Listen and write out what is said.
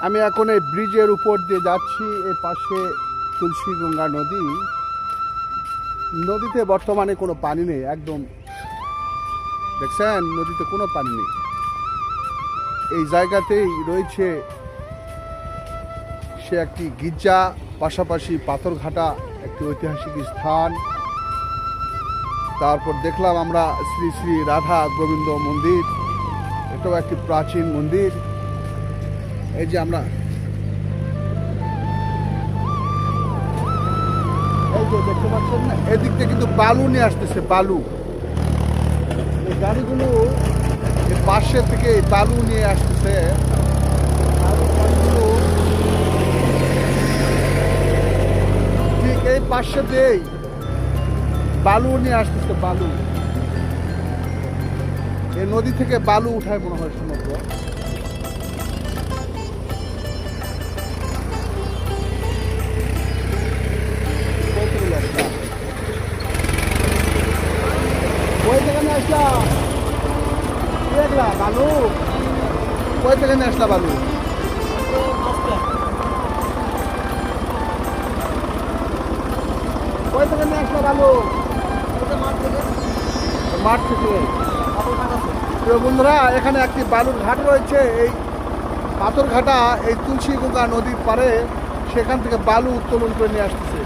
আমি এখন এই ব্রিজের উপর দিয়ে যাচ্ছি। এই পাশে তুলসীগঙ্গা নদী। নদীতে বর্তমানে কোনো পানি নেই, একদম দেখছেন নদীতে কোনো পানি নেই। এই জায়গাতেই রয়েছে সে একটি গির্জা, পাশাপাশি পাথরঘাটা একটি ঐতিহাসিক স্থান। তারপর দেখলাম আমরা শ্রী শ্রী রাধা গোবিন্দ মন্দির, এটাও একটি প্রাচীন মন্দির। এই যে আমরা এই যে দেখতে পাচ্ছেন না, এদিক থেকে কিন্তু বালু নিয়ে আসতেছে, বালু। এই গাড়িগুলো এই পাশে থেকে এই বালু নিয়ে আসতেছে। আর এই গাড়িগুলো ঠিক এই পাশে দিয়েই বালু নিয়ে আসতেছে, বালু। এই নদী থেকে বালু উঠায় মনে হয় সমগ্র। কই থেকে নিয়ে আসলা বালু? কই থেকে নিয়ে আসলা বালু? কই থেকে নিয়ে আসলা বালু? মাঠ থেকে। প্রিয় বন্ধুরা, এখানে একটি বালুর ঘাট রয়েছে। এই পাথরঘাটা এই তুলসীগঙ্গা নদীর পাড়ে, সেখান থেকে বালু উত্তোলন করে নিয়ে আসতেছে।